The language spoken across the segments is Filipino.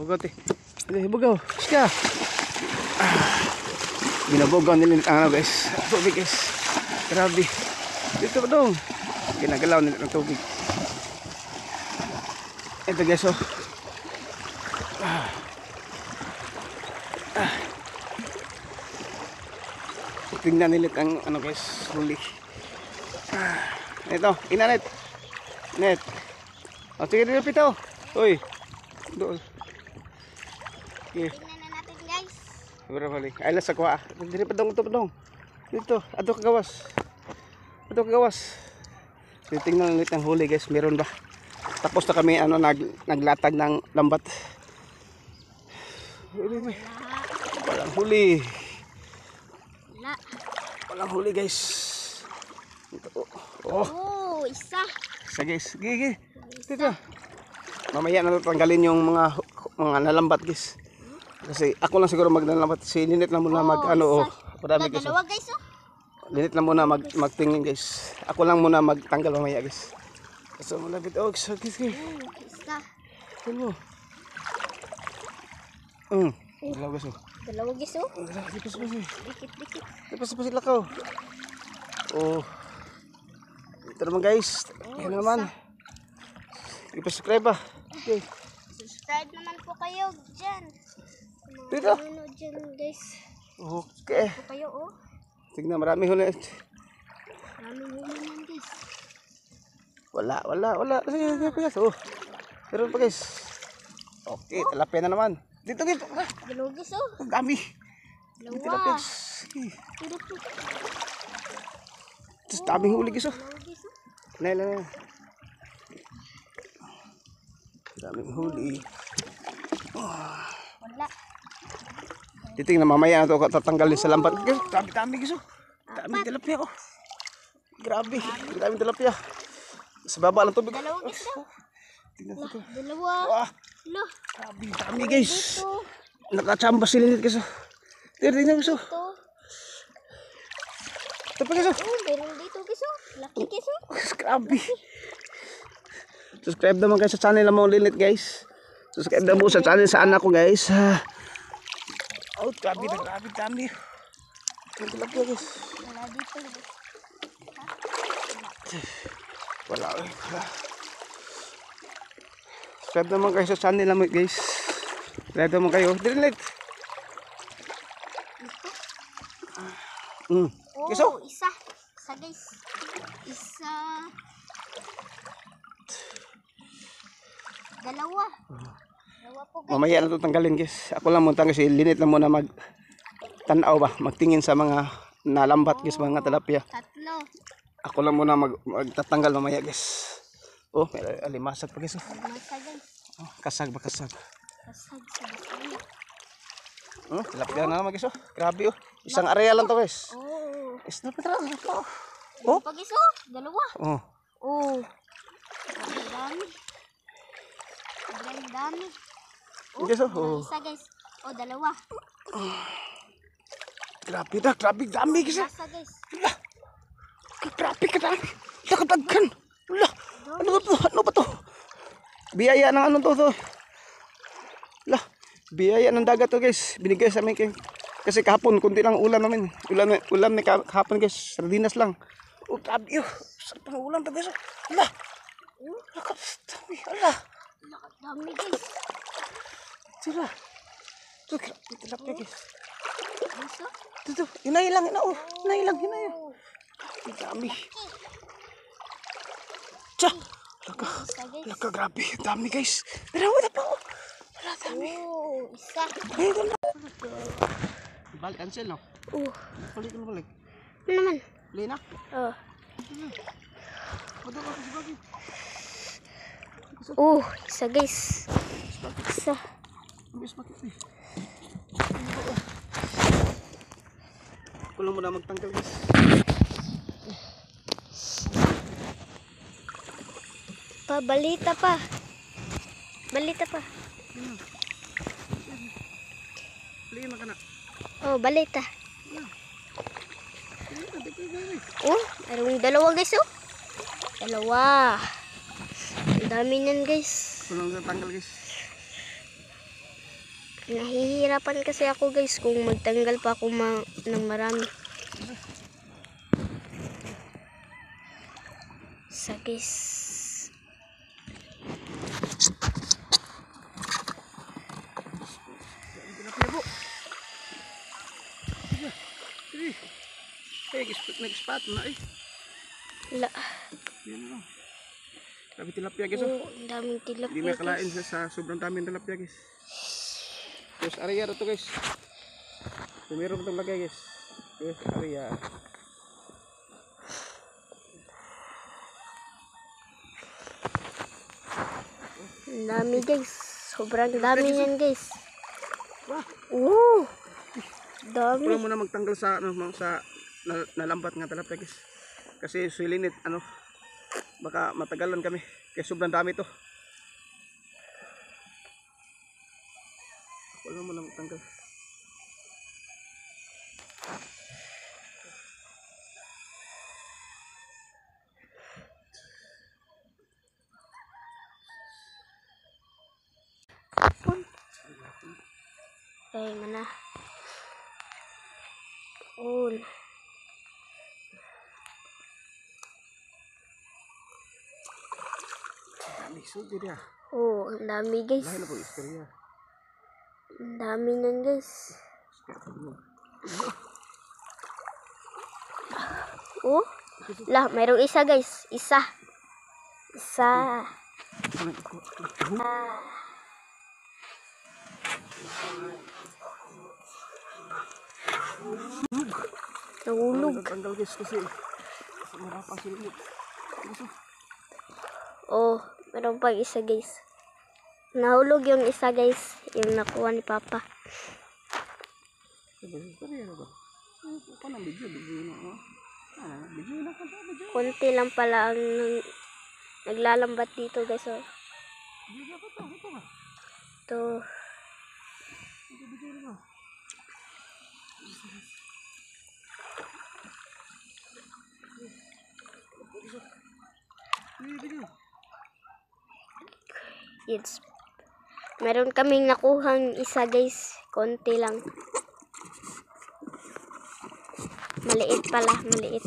Bugaw te. Dali, bugaw. Siya. Binabugaw nila ang ano guys. Tubig guys. Grabe. Dito pa dong. Ginagalaw nila ng tubig. Ito guys oh. Tingnan nila ang ano guys. Huli. Ito. Ina net. Net. O sige dito pito. Uy. Doon. Okay. Tingnan na natin guys. Siguro balik. Ay lang sa kuha. Dito pa dong. Ito pa dong. Dito. Ato kagawas. Ato kagawas. Titingnan ulit ang huli guys. Meron ba? Tapos na kami ano naglatag ng lambat. Walang huli. Wala. Walang huli guys. Ito. Oh. Isa. Isa guys. Gigi. Dito. Mamaya na tanggalin yung mga nalambat guys. Kasi ako lang siguro magnalambat. Si Linit lang muna mag ano. Marami guys. Dalawa guys oh. Linit lang muna magtingin guys. Ako lang muna magtanggal mamaya guys. So malapit oh. So guys. Isa. Ano? Dalawa guys oh. Dalawa guys oh. Dikit pa siya. Dikit. Dikit pa sila ko. Oh. Ito naman guys. Yan naman. I-subscribe ba? Okay. Subscribe naman po kayo dyan. Dito. Ano dyan guys. Okay. Po kayo oh. Tignan marami huli. Maraming huli yan guys. Wala. Sige guys. Oh. Meron pa guys. Okay, tilapia na naman. Dito guys. Dalawa guys oh. Ang dami. Dalawa. Tilapia. Sige. Dito. Tapos daming huli guys oh. Dalawa guys oh. Nela. Daming huli. Wala. Titingnan mamaya na ito tatanggalin sa lambat. Dami guys oh. Daming tilapia oh. Grabe. Daming tilapia. Sa baba ng tubig. Dalawa guys oh. Tingnan ito. Dalawa. Wah. Lo. Grabe, dami guys. Dito. Nakachamba sila nito guys oh. Tingnan guys oh. Ito. Ito pa guys oh. Meron dito guys oh. Laki guys oh. Grabe. Subscribe naman guys sa channel mo Linit guys. Subscribe na mo sa channel sa anak ko guys. Oh, grabe na grabe dami. Ito lang guys. Wala dito guys. Wala. Subscribe naman guys sa channel naman guys. Subscribe naman kayo. Linit. Kiso? Oh, isa. Isa guys. Isa. Dalawa. Dalawa po guys. Mamaya na ito tanggalin guys. Ako lang muna kasi Linit lang muna tanaw ba. Magtingin sa mga nalambat guys, mga tilapia. Tatlo. Ako lang muna magtatanggal mamaya guys. Oh, may alimasag pa guys. Masa guys. Oh, kasag ba kasag. Kasag sa basali. Tilapia na naman guys oh. Grabe oh. Isang area lang to guys. Oh. Isna pa talaga. Oh. Pag iso. Dalawa. Oh. Oh. Ang dami. Ang dami. Oh, Guys oh. isa guys. Oh, dalawa. Grabe dami guys. Masa guys. Grabe ka dami. Nakatagkan. Wala. Ano ba to? Biyaya ng ano to. Wala. Biyaya ng dagat to guys. Binigay sa amin kasi kahapon kunti lang ulam namin. Ulam ni kahapon guys. Sardinas lang. Oh, grabe oh. Sarap ng ulam to guys. Wala. Nakadami. Wala. Dami guys. Sila. Ito, grabe tilapia guys. Iso. Ito, hinay lang. Hinay. Ang dami. Tsa. Isa guys. Laka, grabe. Ang dami guys. Pero wala pa oh. Wala dami. Oh, isa. Ayun na. Balik, cancel no? Balik. Ano naman? Balik na? Oh. Madok ako si Bagay. Oh, isa guys. Isa. Mabis bakit eh. Ako lang muna magtanggal guys. Balita pa. Balita pa. Balik na ka na. Oh, balita. Oh, mayroong dalawa guys oh. Dalawa. Ang dami niyan guys. Ako lang tanggal guys. Nahihirapan kasi ako guys kung magtanggal pa ako ng marami. Sa guys. Tilapia po. Eh, nag-spot na eh. La. Yan o. Sabi tilapia guys oh. Oh, ang daming tilapia. Hindi may kalain guys. sa sobrang daming tilapia guys. Guys, area to guys. Meron itong lagay guys. Guys, area. Ang dami guys. Sobrang dami yan guys. Wah, Oh, dami. wala muna magtanggal sa nalambat nga tilapia guys. Kasi sulinit ano. Baka matagalan kami. Kaya sobrang dami to. Wala muna magtanggal. Kaya nga na. Oh. Dami sugod ya. Oh, ang dami guys. Lahat na po istorya. Ang dami nan guys. Oh. Lah, mayroong isa guys. Isa. Nahulog. Tanggal guys kasi marapang sulinit. Oh, mayroong pang isa guys. Nahulog yung isa guys. Yung nakuha ni Papa. Istorya na ba? Paano ang video na? Video na ka ba? Konti lang pala ang naglalambat dito guys. Oh. Video ba ito? Ito ba? Ito. Video na ba? Video. It's meron kaming nakuhang isa guys. Konti lang. Maliit pala. Maliit.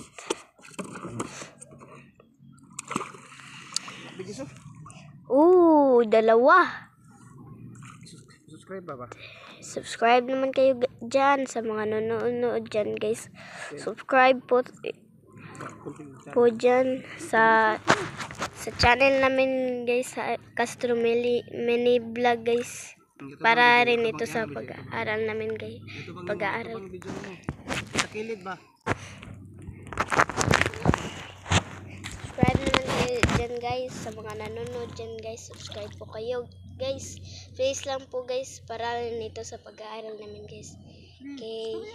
Video so? Dalawa. Subscribe ba? Subscribe naman kayo dyan sa mga nanonood dyan guys. Subscribe po dyan sa channel namin guys, sa Castro Mini Vlog guys. Para rin ito sa pag-aaral namin guys. Pag-aaral. Sa kilid ba? Subscribe naman kayo dyan guys, sa mga nanonood dyan guys. Subscribe po kayo guys. Please lang po guys, para rin ito sa pag-aaral namin guys. Okay.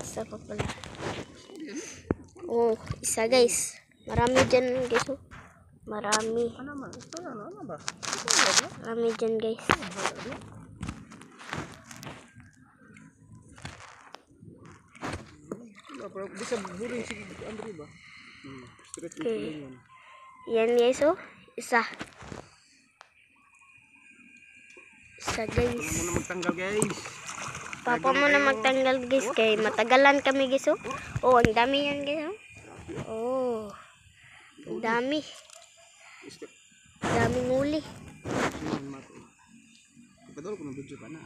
Isa pa pala. Oh, isa guys. Marami dyan guys. Oh. Marami. Ano ba? Ano ba? Marami dyan guys. Di sa buring si Andre ba? Straight Okay. yun. Yan guys oh. Isa. Isa guys. Wala muna magtanggal guys. Papa mo na magtanggal guys kay matagalan kami guys oh. Oh, ang dami yan guys oh. Oh. Ang dami. Daming huli. Padol ko ng video pa na.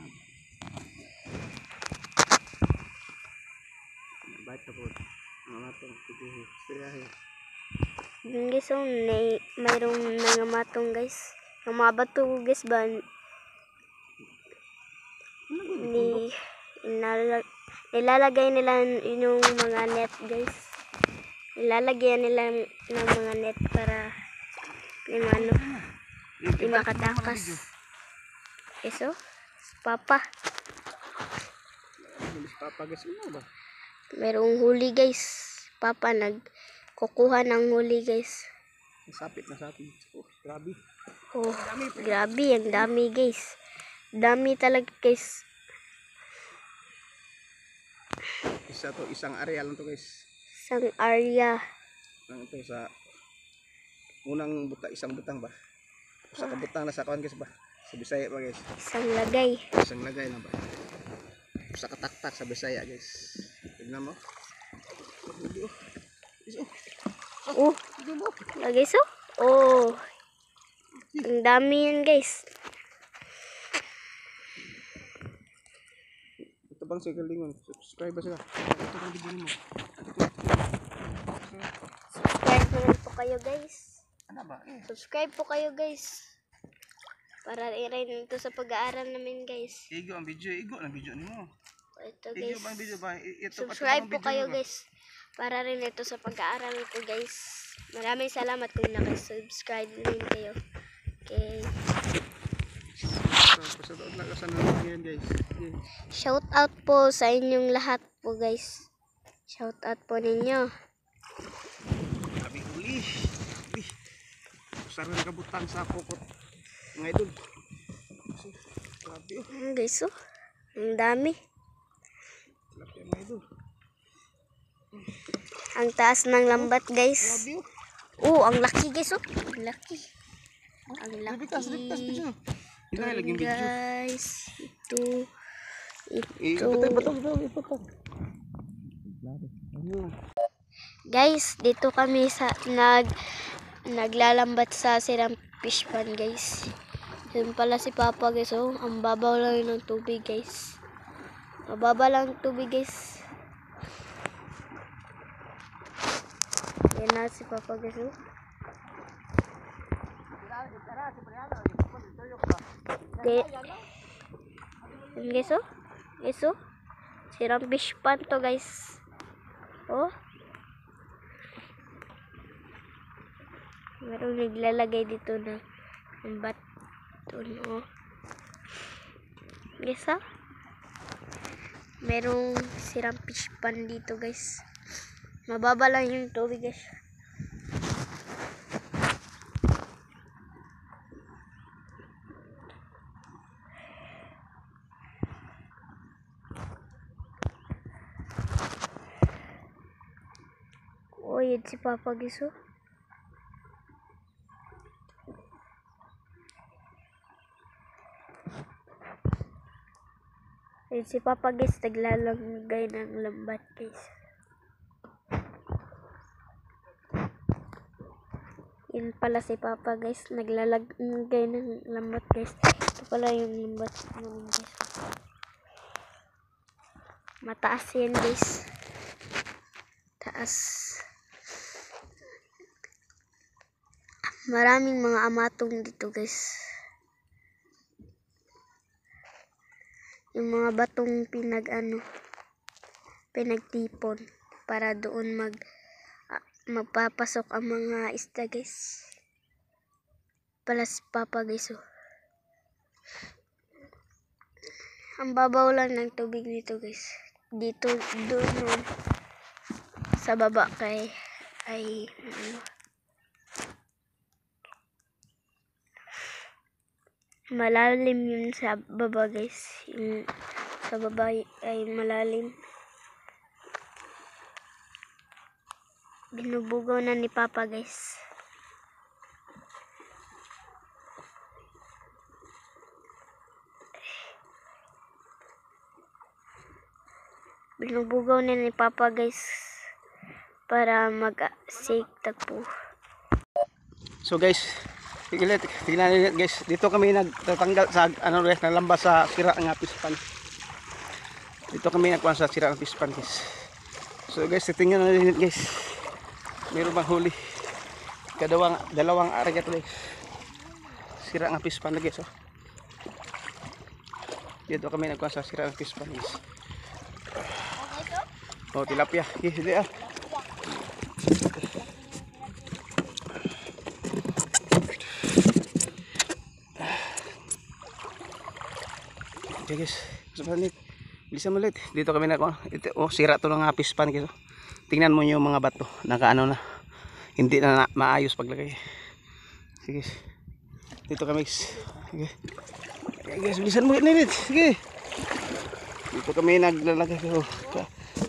Bait na po. Mga itong video. Istoryahe. Yun guys oh. Mayroong nangamatong guys. Ang mga bato guys ba? Ilalagay nila yung mga net guys. Ilalagyan nila ng mga net para di makatakas. Eso, Papa. Papa guys, ano ba? Merong huli guys. Papa nagkukuha ng huli guys. Nasapit. Oh, grabe. Oh, grabe. Ang dami guys. Dami talaga guys. Isang area lang to guys. Isang area. Lang ito sa unang isang butang ba? Sa kabutang na sa kuan guys ba. Sa Bisaya ba guys. Isang lagay. Isang lagay na ba. Sa kataktak sa Bisaya guys. Tignan mo. Oh, lagay so. Oh. Ang dami yan guys. Ito bang sa galingon? Subscribe ba sila? Ito bang video mo? Subscribe naman po kayo guys. Ano ba? Subscribe po kayo guys. Para i-rain ito sa pag-aaral namin guys. Igo ang video. Igo ang video nimo. Ito Igo guys. bang video ba? Ito Subscribe po kayo guys. Para rin ito sa pag-aaral ko guys. Maraming salamat kung nakasubscribe rin kayo. Okay. Pasadoon lang sa nanonood guys. Shout out po sa inyong lahat po guys. Shout out po ninyo. Kami uli. Sarang kabutang sa pokot. Mga idol. Grabe oh. Guys oh. Ang dami. Grabe mga idol. Ang taas ng lambat guys. Grabe oh. Oh, ang laki guys oh. Ang laki. Ang laki. Ligtas video. Ito na laging video. Guys, ito. Ito. Guys, dito kami sa naglalambat sa Sirang Fish Pond guys. Yun pala si Papa guys oh. Ang babaw lang yun ng tubig guys. Mababa lang ang tubig guys. Yan na si Papa guys oh. Okay. Yan guys oh. Guys oh. Sirang Fish Pond to guys. Oh. Merong naglalagay dito na ang bato no. Guys ah. Merong sirang fish pond dito guys. Mababa lang yung tubig guys. Oh, yun si Papa guys oh. Yun si Papa guys, naglalagay ng lambat guys. Yun pala si Papa guys, naglalagay ng lambat guys. Ito pala yung lambat namin guys. Mataas yan guys. Taas. Maraming mga amatong dito guys. Yung mga batong pinagtipon para doon magpapasok ang mga isda guys. Pala si Papa guys oh. Ang babaw lang ng tubig nito guys. Dito doon sa baba kay malalim yun sa baba guys. Yung sa baba ay malalim. Binubugaw na ni Papa guys. Binubugaw na ni Papa guys para mag-sake po. So guys, tignan niyo guys, dito kami nagtatanggal sa guys, nalamba sa sira nga fish pond. Dito kami nagkuha sa sira ng fish pond guys. So guys, tingnan natin guys. Meron bang huli? Dalawang aragat guys. Sira nga fish pond guys oh. Dito kami nagkuha sa sira ng fish pond guys. Oh, tilapia. Hindi ah. Okay guys, bilisan mo ulit. Dito kami na oh, sira to ng fish pond guys. Tingnan mo yung mga bato, nakaano na. Hindi na maayos paglagay. Sige. Dito kami guys. Sige. Okay guys, bilisan mo ulit. Sige. Dito kami naglalagay ko.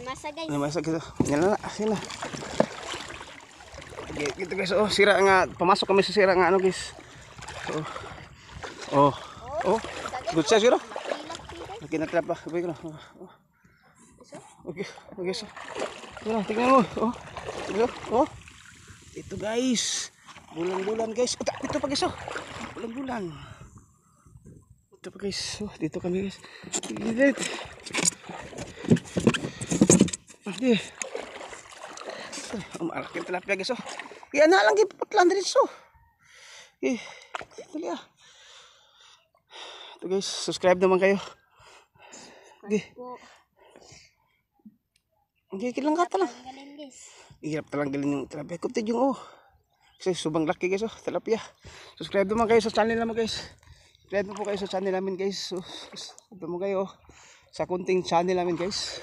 Masa guys. Masa gitu. Yan na, sila. Okay, gitu guys. Oh, sira nga, pumasok kami sa sira nga ano guys. Oh. Oh. Good size yun. Laki-laki guys. Laki na trap ba? Okay ko na. Okay. Okay so. Tingnan, tingnan mo. Oh. Ito. Oh. Ito guys. Bulan-bulan guys. Ito pa guys. Oh. Bulan-bulan. Ito pa guys. Oh, dito kami guys. Dito. Hindi. Malaki yung tilapia guys. Oh. Yan na lang giputlan dito. So. Dali ah. Ito guys, subscribe naman kayo. Okay. Okay, kilang kata lang. Galing guys. Hirap talang galing yung tilapia. Kuptid yung oh. Kasi subang laki guys oh, tilapia. Subscribe naman kayo sa channel naman guys. Subscribe po kayo sa channel namin guys. So, subscribe mo kayo sa kunting channel namin guys.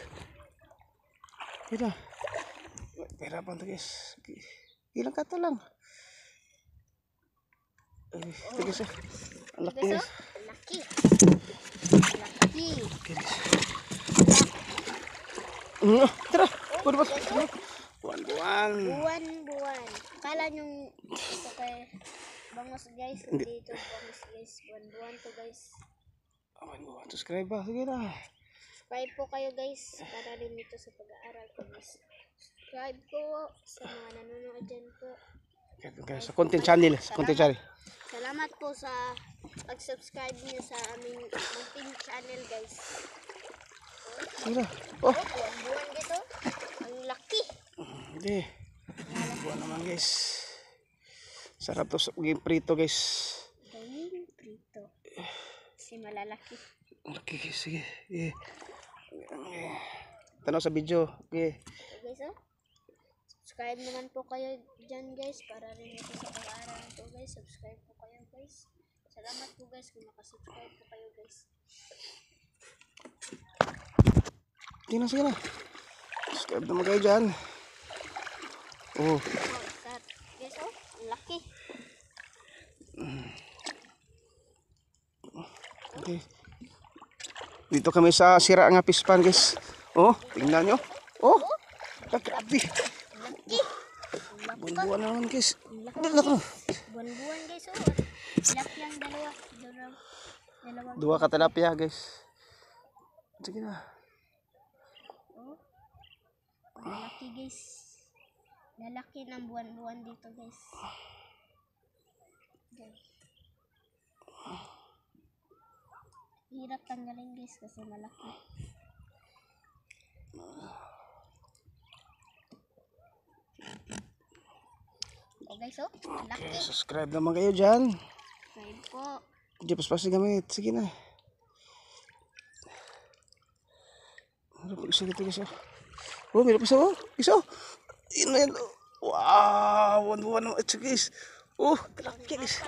Ito. Pera pa ito guys. Okay. Kilang kata lang. Ito guys oh. Ang laki guys. Laki. Laki. Okay guys. Tara. Buwan ba? Buwan. Buwan. Kala nyong ito kay bangos guys. Dito bangos guys. Buwan to guys. Buwan. Subscribe ba? Sige na. Subscribe po kayo guys. Para rin ito sa pag-aaral ko guys. Subscribe po sa mga nanonood dyan po. Okay, sa content channel. Content channel. Salamat po sa pag-subscribe niyo sa aming munting channel guys. Sige na. Oh. Buwan dito. Ang laki. Hindi. Buwan naman guys. Sarap to sa paging prito guys. Gawin prito. Kasi malalaki. Laki guys. Sige. Tanaw sa video. Okay. So guys oh. Subscribe naman po kayo dyan guys. Para rin ito sa pag-aaral po guys. Subscribe po kayo guys. Salamat po guys kung nakasubscribe po kayo guys. Sige na, sige na. Subscribe naman kayo dyan. Oh. Start. Guys oh. Ang laki. Okay. Dito kami sa sira nga pispan guys. Oh, tingnan nyo. Oh, grabe. Laki. Buwan-buwan naman guys. Buwan-buwan guys oh. Tilapia ang dalawa. Dua ka tilapia guys. Sige na. Oh. Lalaki guys. Lalaki ng buwan-buwan dito guys. Guys. Hirap tanggalin guys kasi malaki. Oh guys oh, laki. Okay, subscribe naman kayo dyan. Subscribe po. Hindi paspas na gamit. Sige na. Ano pa isa dito guys oh. Oh, meron pa isa oh. Isa oh. Yun na yan. Wow, buwan naman ito guys. Oh, laki guys.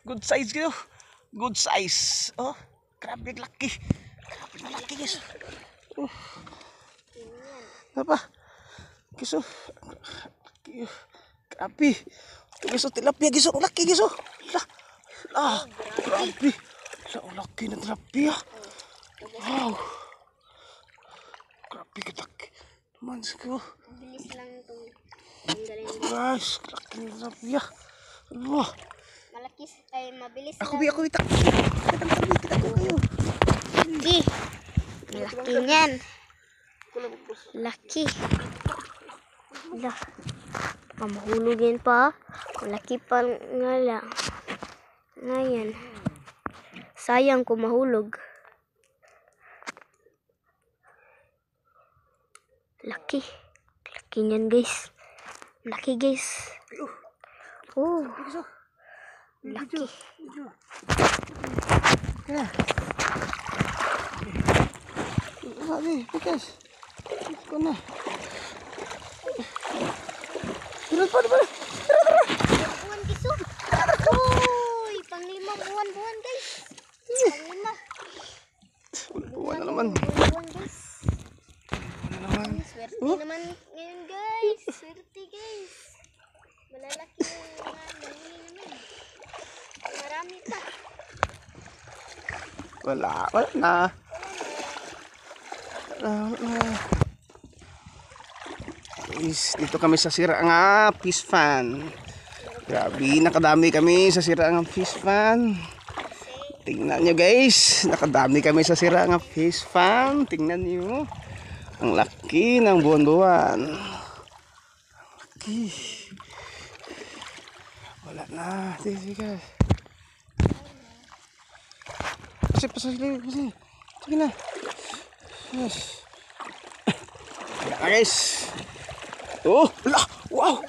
Good size kayo. Good size. Oh, grabe laki. Grabe laki guys. Oh. Ano pa? Guys oh. Grabe. Ito guys oh, tilapia guys oh. Laki guys oh. Grabe. Ang laki na tilapia. Wow. Grabe kalaki. Naman ko. Bilis lang itong tanggalin. Guys, laki na tilapia. Ano? Malaki ay mabilis Ako lang. itak. Kita ko kayo. Laki. Laki niyan. Laki. Lah. Mahulugin pa. Malaki pa nga lang. Ngayon. Sayang kung mahulog. Laki. Laki niyan guys. Laki guys. Oh. Laki. Kaya. Sabi, pikas. Ito na. Tira pa. Buwan guys oh. Uy, panglima buwan guys. Panglima. Buwan na naman. Buwan guys. Buwan na naman. Swerte naman ngayon guys. Swerte guys. Malalaki yung mga nahuli naman. Marami pa. Wala na. Guys, dito kami sa sira nga fish fan. Grabe, nakadami kami sa Sirangang Fish Pan. Tingnan nyo guys, nakadami kami sa Sirangang Fish Pan. Tingnan nyo. Ang laki ng buwan-buwan. Laki. Wala na. Sige guys. Pasig. Sige na. Yes. Wala na guys. Oh, wala. Wow.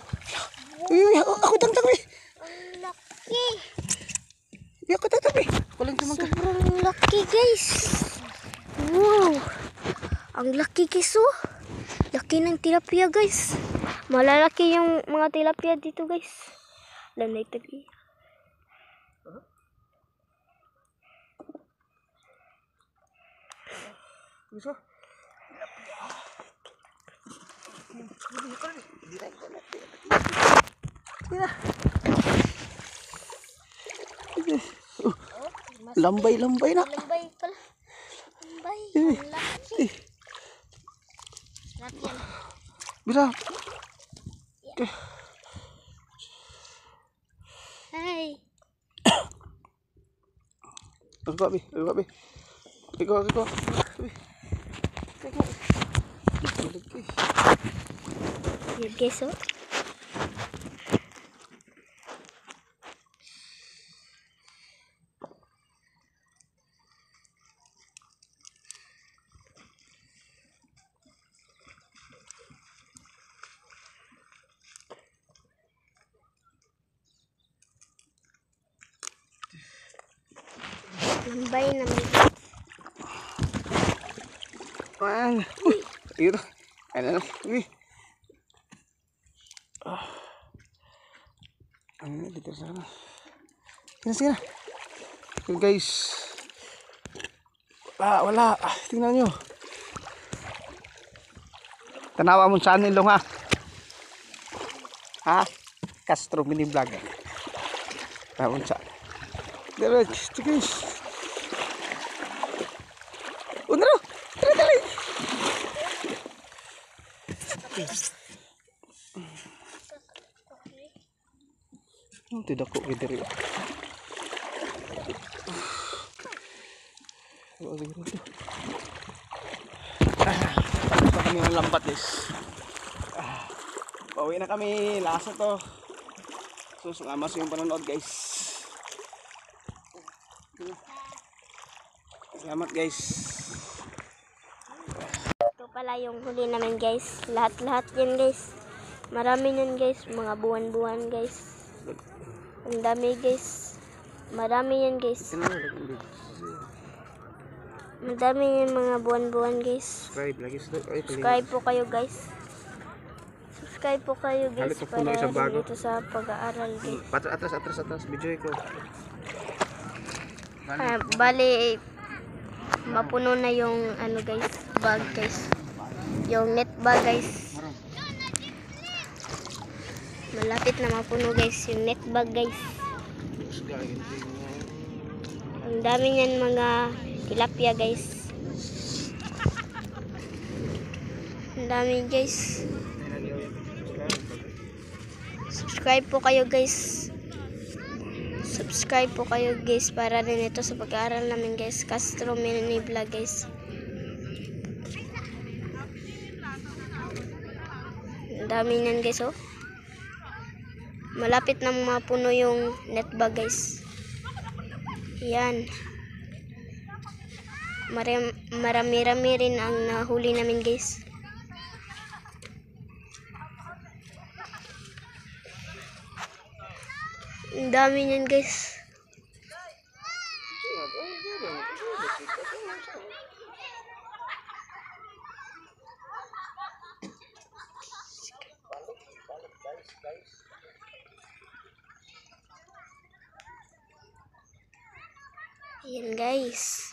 Uy, ako tangtang. Ang laki. Ako tangtang. Walang tumangka. Sobrang laki guys. Wow. Ang laki guys oh. Laki ng tilapia guys. Malalaki yung mga tilapia dito guys. Lanay tagi. Gusto? Lambay na. Lambay pala. Lambay. Ang laki. Laki yan. Bisa. Hi. Ako. Yan guys oh. Lambay naman. Man. Ito. Ano na. Uy. Ano dito sana. Sige na. So guys. Wala. Tingnan nyo. Tanawa mo sa nilong ha. Ha? Castro mini vlog. Tanawa mo sa. Diretso guys. Unro. Dali. Tidak kok gitu ya. Tapos na kami ng lambat guys. Pauwi na kami. Lasa to. Salamat sa yung panonood guys. Salamat guys. Ito pala yung huli namin guys. Lahat yan guys. Marami yan guys. Mga buwan-buwan guys. Ang dami guys. Marami yan guys. Madami yan mga buwan-buwan guys. Subscribe po kayo guys. Subscribe po kayo guys. Para dito sa pag-aaral guys. Atras. Video ko. Bali mapuno na yung ano guys, bag guys. Yung net bag guys. Malapit na mapuno guys yung net bag guys. Ang dami niyan mga tilapia guys. Ang dami guys. Subscribe po kayo guys. Subscribe po kayo guys para rin ito sa pag-aaral namin guys. Castro Mini Vlog guys. Ang dami niyan guys oh. Malapit na mapuno yung net bag guys. Yan. Marami-rami rin ang nahuli namin guys. Ang dami niyan guys. Ayan guys.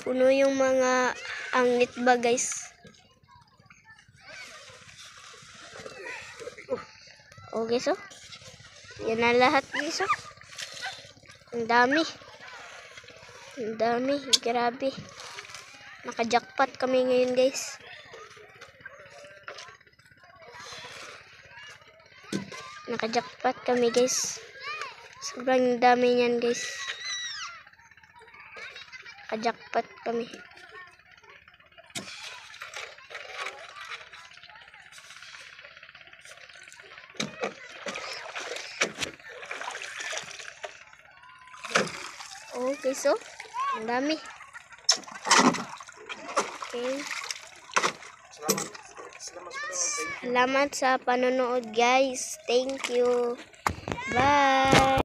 Puno yung mga ang net bag guys. Okay so. Yan na lahat guys oh. Ang dami. Ang dami. Grabe. Naka-jackpot kami ngayon, guys. Naka-jackpot kami, guys. Sobrang dami niyan, guys. Naka-jackpot kami. Okay, so ang dami. Okay. Salamat sa panonood, guys. Thank you. Bye.